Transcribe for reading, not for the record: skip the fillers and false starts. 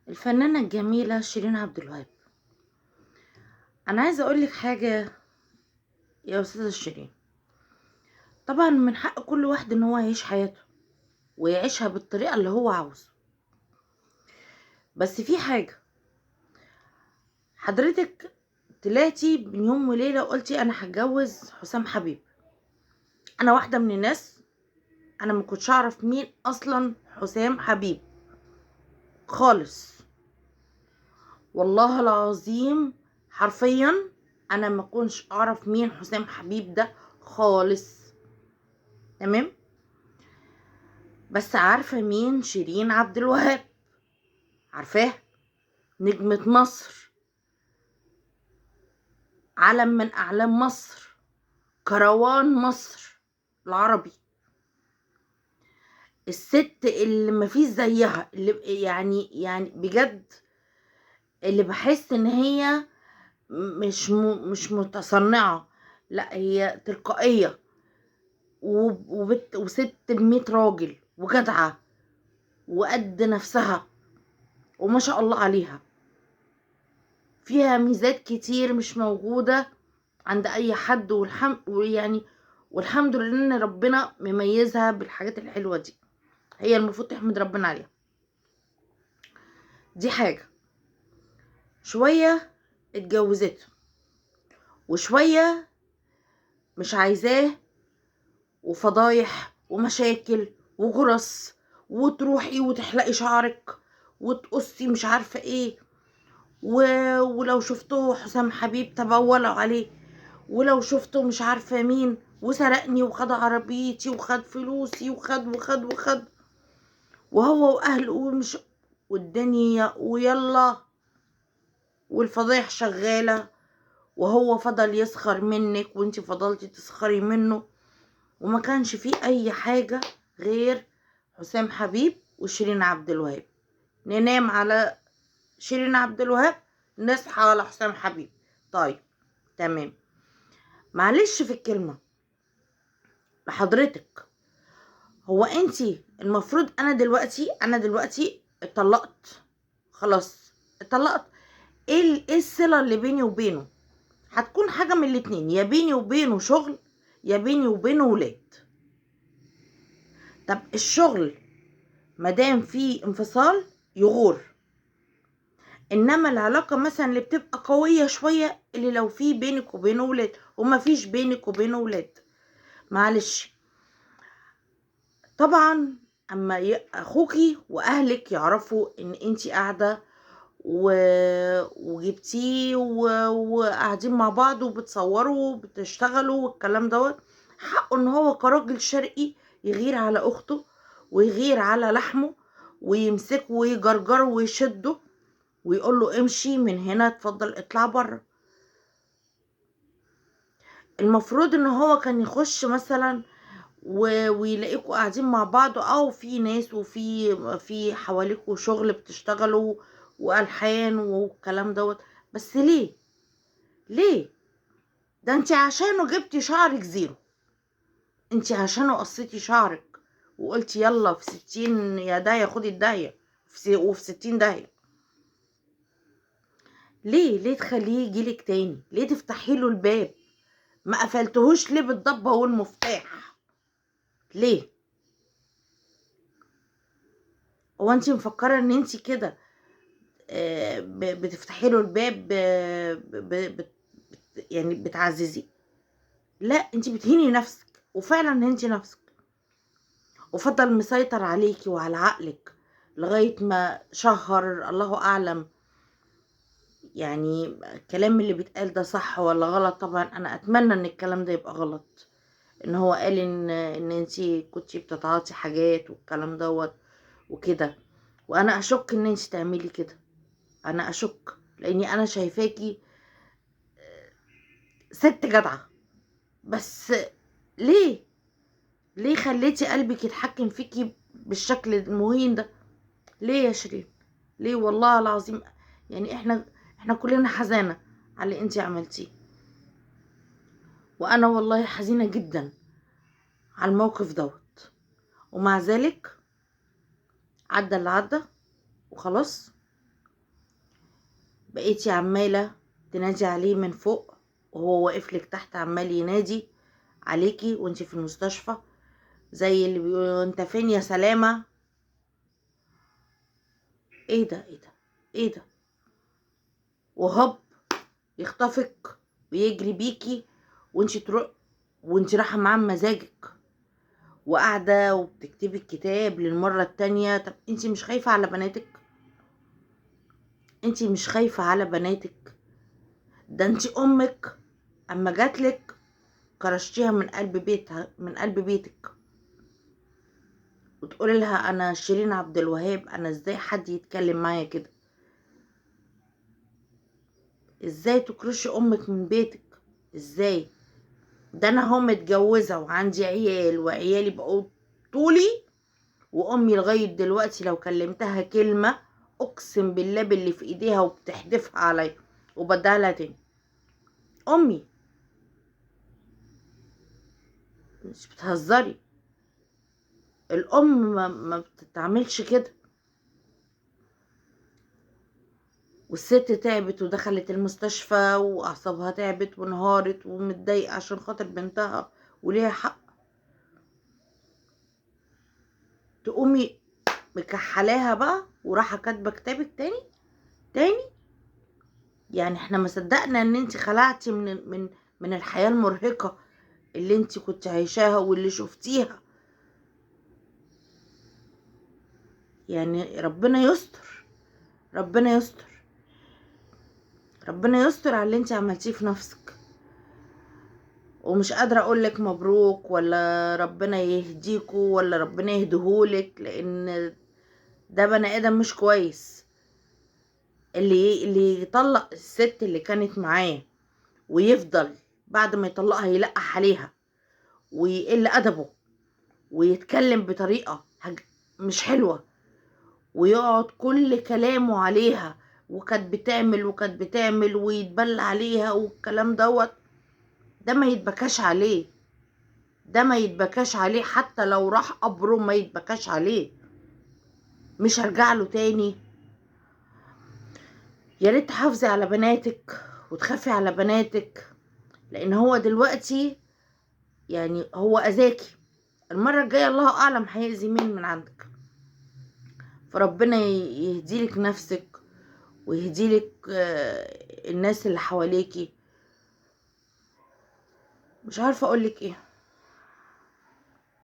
الفنانة الجميلة شيرين عبد الوهاب. أنا عايزة أقولك حاجة يا أستاذة شيرين. طبعا من حق كل واحد إن هو يعيش حياته ويعيشها بالطريقة اللي هو عاوزه، بس في حاجة. حضرتك طلعتي من يوم وليلة وقلتي أنا هتجوز حسام حبيب. أنا واحدة من الناس، أنا ما كنتش أعرف مين أصلا حسام حبيب خالص، والله العظيم حرفيا أنا ما كنتش أعرف مين حسام حبيب ده خالص. تمام، بس عارفة مين شيرين عبد الوهاب؟ عارفاه، نجمة مصر، علم من أعلام مصر، كروان مصر العربي، الست اللي مفيش زيها، اللي يعني بجد اللي بحس ان هي مش متصنعة، لا هي تلقائية، وست ب100 راجل، وجدعة وقد نفسها، وما شاء الله عليها. فيها ميزات كتير مش موجودة عند اي حد، والحمد لله ان ربنا مميزها بالحاجات الحلوة دي، هي المفروض تحمد ربنا عليها. دي حاجة. شوية اتجوزته، وشوية مش عايزاه، وفضايح ومشاكل وجرس، وتروحي وتحلقي شعرك وتقصي مش عارفة ايه، ولو شفتوه حسام حبيب تبولوا عليه، ولو شفته مش عارفة مين وسرقني وخد عربيتي وخد فلوسي وخد وهو واهله ومش، والدنيا ويلا، والفضايح شغالة، وهو فضل يسخر منك وانتي فضلتي تسخري منه، وما كانش فيه اي حاجة غير حسام حبيب وشيرين عبد الوهاب. ننام على شيرين عبد الوهاب، نصحى على حسام حبيب. طيب تمام، معلش في الكلمة لحضرتك. هو انتي المفروض، انا دلوقتي اتطلقت، خلاص اتطلقت. إيه الصلة اللي بيني وبينه؟ هتكون حاجة من الاتنين، يا بيني وبينه شغل، يا بيني وبينه ولاد. طب الشغل مادام فيه انفصال يغور، انما العلاقة مثلا اللي بتبقى قوية شوية، اللي لو في بينك وبينه ولاد وما فيش بينك وبينه ولاد، معلش. طبعا اما اخوكي واهلك يعرفوا ان انتي قاعدة وجبتيه وقاعدين مع بعض وبتصوروا وبتشتغلوا والكلام دوت، حقه ان هو كراجل شرقي يغير على اخته ويغير على لحمه، ويمسكه ويجرجره ويشده ويقول له امشي من هنا، اتفضل اطلع بره. المفروض ان هو كان يخش مثلا ويلاقيكوا قاعدين مع بعض، او في ناس وفي حواليكوا شغل بتشتغلوا والحان والكلام دوت، بس ليه؟ ده انت عشانه جبتي شعرك زيرو، انت عشانه قصيتي شعرك وقلتي يلا في 60 يا داهية خدي الداهية، وفي 60 داهية. ليه تخليه يجيلك تاني؟ ليه تفتحي له الباب؟ ما قفلتهوش ليه بالضبة والمفتاح؟ ليه؟ هو انت مفكرة ان انت كده بتفتحي له الباب، يعني بتعززي؟ لا، انت بتهيني نفسك، وفعلا هنتي نفسك، وفضل مسيطر عليكي وعلى عقلك لغاية ما شهر الله أعلم. يعني الكلام اللي بيتقال ده صح ولا غلط؟ طبعا أنا أتمنى إن الكلام ده يبقى غلط، إن هو قال إن انتي كنتي بتتعاطي حاجات والكلام دوت وكده، وأنا أشك إن انتي تعملي كده. أنا أشك لأني أنا شايفاكي ست جدعة، بس ليه خليتي قلبك يتحكم فيكي بالشكل المهين ده؟ ليه يا شيرين؟ ليه والله العظيم؟ يعني احنا كلنا حزانة على اللي انتي عملتيه، وانا والله حزينة جدا على الموقف دوت، ومع ذلك عدى اللي عدى وخلاص. بقيتي عمالة تنادي عليه من فوق وهو واقف لك تحت عمال ينادي عليكي وانتي في المستشفى، زي اللي بيقولوا انت فين يا سلامة. ايه ده ايه ده ايه ده؟ وهوب يخطفك ويجري بيكي وانتي تروح وانتي رايحة معاه بمزاجك وقاعدة وبتكتبي الكتاب للمرة التانية. طب انتي مش خايفة على بناتك؟ انتي مش خايفة على بناتك؟ ده انتي امك اما جاتلك كرشتيها من قلب بيتها، من قلب بيتك، وتقولي لها انا شيرين عبد الوهاب. انا ازاي حد يتكلم معايا كده؟ ازاي تكرشي امك من بيتك؟ ازاي؟ ده انا هو متجوزة وعندي عيال وعيالي بقوا طولي، وامي لغاية دلوقتي لو كلمتها كلمة اقسم بالله باللي في ايديها وبتحدفها عليا وبديها لها تاني. امي مش بتهزري. الام ما بتتعملش كده. والست تعبت ودخلت المستشفى واعصابها تعبت وانهارت ومتضايقة عشان خاطر بنتها وليها حق، تقومي مكحلاها بقى وراحة كاتبة كتابك تاني. يعني احنا ما صدقنا ان انت خلعتي من الحياة المرهقة اللي انت كنت عايشاها واللي شفتيها. يعني ربنا يستر، ربنا يستر، ربنا يستر على اللي انت عملتيه في نفسك. ومش قادرة اقولك مبروك ولا ربنا يهديكوا ولا ربنا يهديهولك، لان ده بني ادم مش كويس اللي يطلق الست اللي كانت معاه ويفضل بعد ما يطلقها يلقح عليها ويقل ادبه ويتكلم بطريقة مش حلوة ويقعد كل كلامه عليها وكانت بتعمل ويتبلى عليها والكلام دوت. ده ما يتبكاش عليه، ده ما يتبكاش عليه، حتى لو راح قبره ما يتبكاش عليه. مش هرجع له تاني. يا ريت تحافظي على بناتك وتخافي على بناتك، لان هو دلوقتي يعني هو اذاكي. المرة الجاية الله اعلم هيأذي مين من عندك. فربنا يهديلك نفسك ويهديلك الناس اللي حواليكي. مش عارفة اقولك ايه.